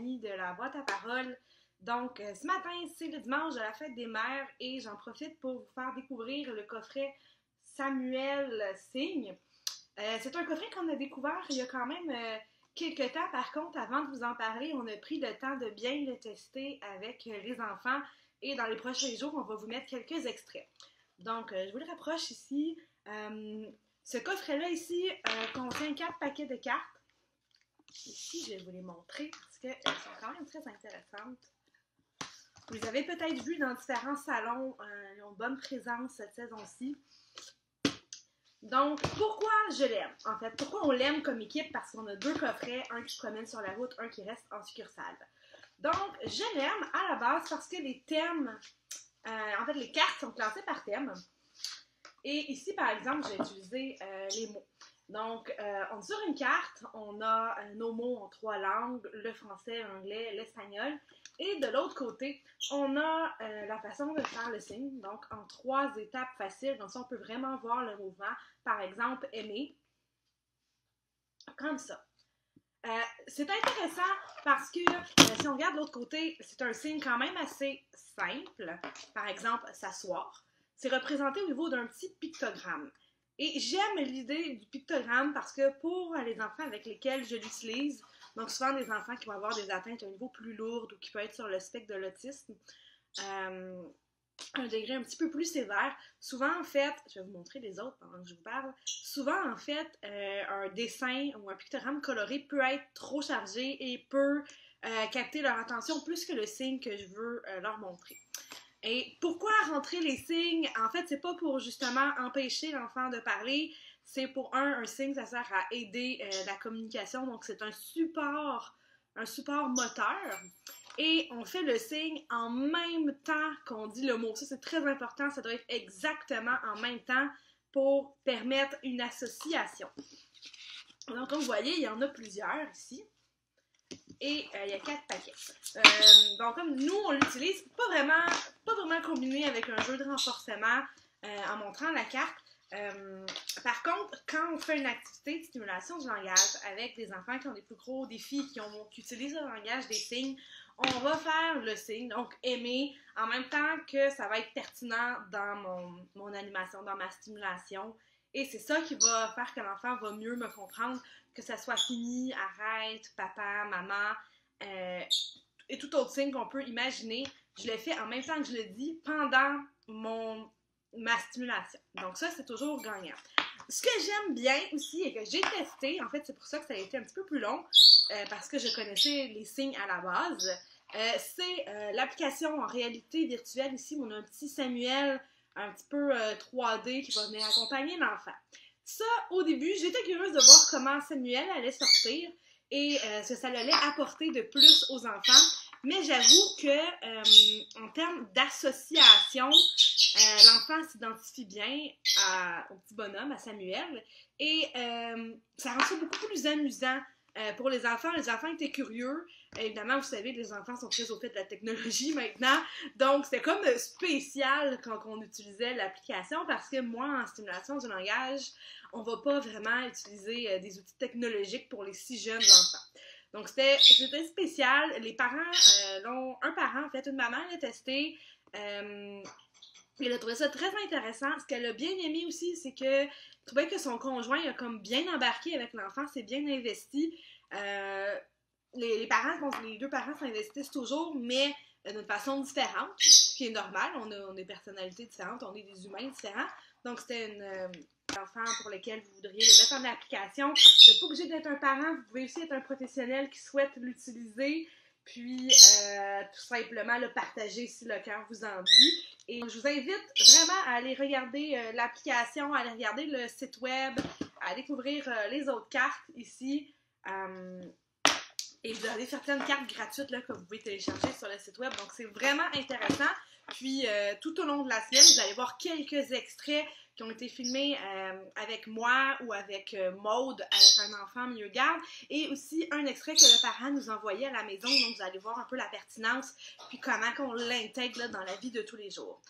compagnie de la boîte à paroles. Donc, ce matin, c'est le dimanche de la fête des mères et j'en profite pour vous faire découvrir le coffret Samuel Signe. C'est un coffret qu'on a découvert il y a quand même quelques temps. Par contre, avant de vous en parler, on a pris le temps de bien le tester avec les enfants et dans les prochains jours, on va vous mettre quelques extraits. Donc, je vous le rapproche ici. Ce coffret-là ici contient 4 paquets de cartes. Ici, je vais vous les montrer parce qu'elles sont quand même très intéressantes. Vous les avez peut-être vues dans différents salons. Ils ont bonne présence cette saison-ci. Donc, pourquoi je l'aime? En fait, pourquoi on l'aime comme équipe? Parce qu'on a 2 coffrets, un qui se promène sur la route, un qui reste en succursale. Donc, je l'aime à la base parce que les thèmes, en fait, les cartes sont classées par thème. Et ici, par exemple, j'ai utilisé les mots. Donc, sur une carte, on a nos mots en 3 langues, le français, l'anglais, l'espagnol. Et de l'autre côté, on a la façon de faire le signe, donc en 3 étapes faciles. Donc ça, on peut vraiment voir le mouvement. Par exemple, aimer, comme ça. C'est intéressant parce que si on regarde de l'autre côté, c'est un signe quand même assez simple. Par exemple, s'asseoir. C'est représenté au niveau d'un petit pictogramme. Et j'aime l'idée du pictogramme parce que pour les enfants avec lesquels je l'utilise, donc souvent des enfants qui vont avoir des atteintes à un niveau plus lourd ou qui peuvent être sur le spectre de l'autisme, un degré un petit peu plus sévère, souvent en fait, je vais vous montrer les autres pendant que je vous parle, souvent en fait, un dessin ou un pictogramme coloré peut être trop chargé et peut capter leur attention plus que le signe que je veux leur montrer. Et pourquoi rentrer les signes? En fait, c'est pas pour justement empêcher l'enfant de parler, c'est pour un signe, ça sert à aider la communication, donc c'est un support moteur. Et on fait le signe en même temps qu'on dit le mot. Ça, c'est très important, ça doit être exactement en même temps pour permettre une association. Donc, comme vous voyez, il y en a plusieurs ici. Et il y a 4 paquets. Donc, comme nous, on l'utilise pas vraiment combiné avec un jeu de renforcement en montrant la carte. Par contre, quand on fait une activité de stimulation du langage avec des enfants qui ont des plus gros défis, qui utilisent le langage des signes, on va faire le signe, donc aimer, en même temps que ça va être pertinent dans mon animation, dans ma stimulation. Et c'est ça qui va faire que l'enfant va mieux me comprendre, que ça soit fini, arrête, papa, maman, et tout autre signe qu'on peut imaginer. Je le fais en même temps que je le dis pendant ma stimulation. Donc ça, c'est toujours gagnant. Ce que j'aime bien aussi et que j'ai testé, en fait, c'est pour ça que ça a été un petit peu plus long, parce que je connaissais les signes à la base, c'est l'application en réalité virtuelle. Ici, on a un petit Samuel un petit peu 3D qui va venir accompagner l'enfant. Ça, au début, j'étais curieuse de voir comment Samuel allait sortir et ce que ça allait apporter de plus aux enfants. Mais j'avoue que en termes d'association, l'enfant s'identifie bien au petit bonhomme, à Samuel, et ça rend ça beaucoup plus amusant pour les enfants. Les enfants étaient curieux. Évidemment, vous savez, les enfants sont très au fait de la technologie maintenant, donc c'était comme spécial quand on utilisait l'application parce que moi, en stimulation du langage, on va pas vraiment utiliser des outils technologiques pour les si jeunes enfants. Donc, c'était spécial. Les parents un parent, en fait, une maman l'a testé. Elle a trouvé ça très intéressant. Ce qu'elle a bien aimé aussi, c'est que je trouvais que son conjoint a comme bien embarqué avec l'enfant, c'est bien investi. Les 2 parents s'investissent toujours, mais d'une façon différente, ce qui est normal. On a des personnalités différentes, on est des humains différents. Donc, c'était un enfant pour lequel vous voudriez le mettre en application. Vous n'êtes pas obligé d'être un parent, vous pouvez aussi être un professionnel qui souhaite l'utiliser, puis tout simplement le partager si le cœur vous en dit. Et je vous invite vraiment à aller regarder l'application, à aller regarder le site web, à découvrir les autres cartes ici. Et vous avez certaines cartes gratuites là, que vous pouvez télécharger sur le site web. Donc, c'est vraiment intéressant. Puis, tout au long de la semaine, vous allez voir quelques extraits qui ont été filmés avec moi ou avec Maude, avec un enfant mieux garde. Et aussi, un extrait que le parent nous envoyait à la maison. Donc, vous allez voir un peu la pertinence puis comment on l'intègre là, dans la vie de tous les jours.